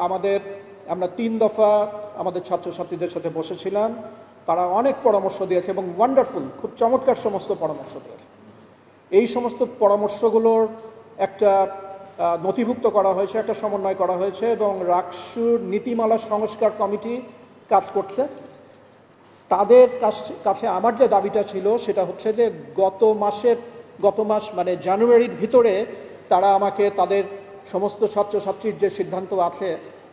আমাদের আমরা 3 দফা আমাদের ছাত্রছাত্রীদের সাথে বসেছিলাম। তারা অনেক পরামর্শ দিয়েছে এবং ওয়ান্ডারফুল, খুব চমৎকার সমস্ত পরামর্শ দিয়েছে। এই সমস্ত পরামর্শগুলোর একটা নথিভুক্ত করা হয়েছে, একটা সমন্বয় করা হয়েছে এবং রাকসুর নীতিমালা সংস্কার কমিটি কাজ করছে। তাদের কাছে আমার যে দাবিটা ছিল সেটা হচ্ছে যে গত মাস মানে জানুয়ারির ভিতরে তারা আমাকে তাদের সমস্ত ছাত্রছাত্রীর যে সিদ্ধান্ত আছে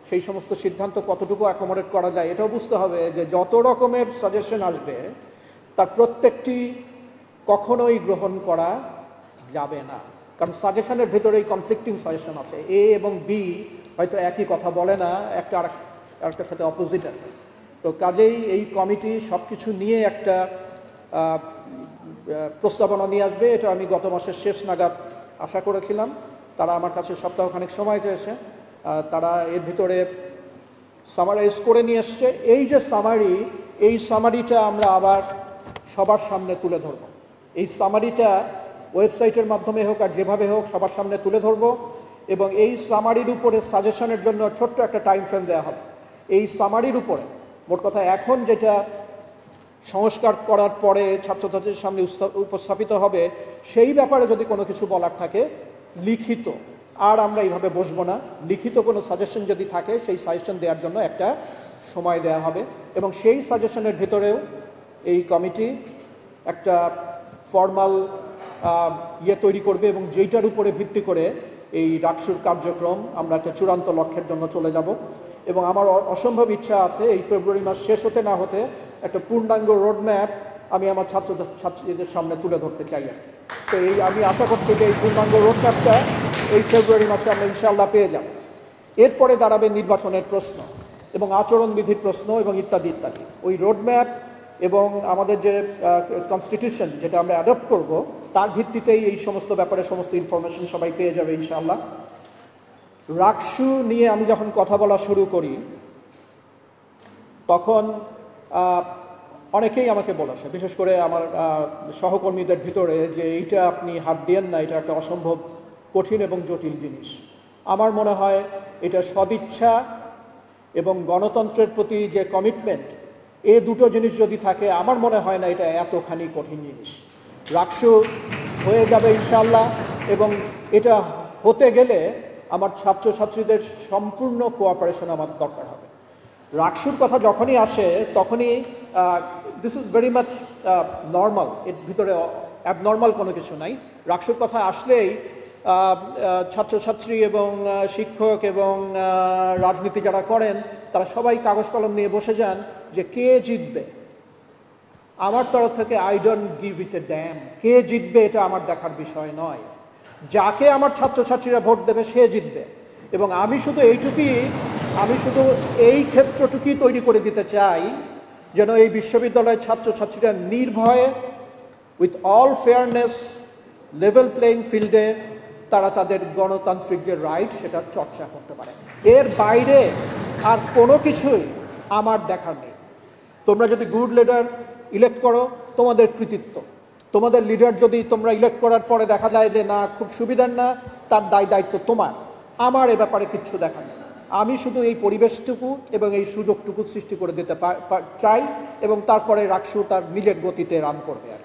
সেই সমস্ত সিদ্ধান্ত কতটুকু অ্যাকোমোডেট করা যায় এটাও বুঝতে হবে যে যত রকমের সাজেশন আসবে তার প্রত্যেকটি কখনোই গ্রহণ করা যাবে না, কারণ সাজেশনের ভিতরেই কনফ্লিক্টিং সাজেশন আছে। এ এবং বি হয়তো একই কথা বলে না, আরেকটার সাথে অপোজিট। তো কাজেই এই কমিটি সব কিছু নিয়ে একটা প্রস্তাবনা নিয়ে আসবে, এটা আমি গত মাসের শেষ নাগাদ আশা করেছিলাম। তারা আমার কাছে সপ্তাহখানেক সময় চেয়েছে, তারা এর ভিতরে সামারাইজ করে নিয়ে এসছে। এই যে এই সামারিটা আমরা আবার সবার সামনে তুলে ধরব। এই সামারিটা ওয়েবসাইটের মাধ্যমে হোক আর যেভাবে হোক সবার সামনে তুলে ধরব এবং এই সামারির উপরে সাজেশনের জন্য ছোট্ট একটা টাইম ফ্রেম দেওয়া হবে। এই সামারির উপরে মোট কথা এখন যেটা সংস্কার করার পরে ছাত্রছাত্রীদের সামনে উপস্থাপিত হবে সেই ব্যাপারে যদি কোনো কিছু বলার থাকে লিখিত, আর আমরা এইভাবে বসবো না। লিখিত কোনো সাজেশন যদি থাকে সেই সাজেশন দেওয়ার জন্য একটা সময় দেওয়া হবে এবং সেই সাজেশনের ভিতরেও এই কমিটি একটা ফর্মাল তৈরি করবে এবং যেইটার উপরে ভিত্তি করে এই রাকসুর কার্যক্রম আমরা একটা চূড়ান্ত লক্ষ্যের জন্য চলে যাব। এবং আমার অসম্ভব ইচ্ছা আছে এই ফেব্রুয়ারি মাস শেষ হতে না হতে একটা পূর্ণাঙ্গ রোডম্যাপ আমি আমার ছাত্রছাত্রীদের সামনে তুলে ধরতে চাই আর কি। তো আমি আশা করছি যে এই পূর্ণাঙ্গ রোডম্যাপটা এই ফেব্রুয়ারি মাসে আমরা ইনশাআল্লাহ পেয়ে যাব। এরপরে দাঁড়াবে নির্বাচনের প্রশ্ন এবং আচরণবিধির প্রশ্ন এবং ইত্যাদি ইত্যাদি। ওই রোডম্যাপ এবং আমাদের যে কনস্টিটিউশন যেটা আমরা অ্যাডপ্ট করব তার ভিত্তিতেই এই সমস্ত ব্যাপারে সমস্ত ইনফরমেশন সবাই পেয়ে যাবে ইনশাআল্লাহ। রাকসু নিয়ে আমি যখন কথা বলা শুরু করি তখন অনেকেই আমাকে বলেছে, বিশেষ করে আমার সহকর্মীদের ভিতরে, যে এইটা আপনি হাত দিয়েন না, এটা একটা অসম্ভব কঠিন এবং জটিল জিনিস। আমার মনে হয় এটা সদিচ্ছা এবং গণতন্ত্রের প্রতি যে কমিটমেন্ট, এই দুটো জিনিস যদি থাকে আমার মনে হয় না এটা এতখানি কঠিন জিনিস। রাকসু হয়ে যাবে ইনশাআল্লাহ এবং এটা হতে গেলে আমার ছাত্রছাত্রীদের সম্পূর্ণ কোঅপারেশন আমার দরকার হবে। রাকসুর কথা যখনই আসে তখনই this is very much normal, এর ভিতরে অ্যাবনর্মাল কোনো কিছু নাই। রাকসুর কথা আসলেই ছাত্রছাত্রী এবং শিক্ষক এবং রাজনীতি যারা করেন তারা সবাই কাগজ কলম নিয়ে বসে যান যে কে জিতবে। আমার তরফ থেকে I don't give it a damn, কে জিতবে এটা আমার দেখার বিষয় নয়। যাকে আমার ছাত্রছাত্রীরা ভোট দেবে সে জিতবে এবং আমি শুধু এই ক্ষেত্রটুকুই তৈরি করে দিতে চাই যেন এই বিশ্ববিদ্যালয়ের ছাত্রছাত্রীরা নির্ভয়ে with all fairness level playing ফিল্ডে তারা তাদের গণতান্ত্রিক যে রাইট সেটা চর্চা করতে পারে। এর বাইরে আর কোনো কিছুই আমার দেখার নেই। তোমরা যদি গুড লিডার ইলেক্ট করো তোমাদের কৃতিত্ব, তোমাদের লিডার যদি তোমরা ইলেক্ট করার পরে দেখা যায় যে না খুব সুবিধার না, তার দায়িত্ব তোমার। আমার এ ব্যাপারে কিচ্ছু দেখার নেই। আমি শুধু এই পরিবেশটুকু এবং এই সুযোগটুকু সৃষ্টি করে দিতে চাই এবং তারপরে রাকসু তার নিজের গতিতে রান করবে আর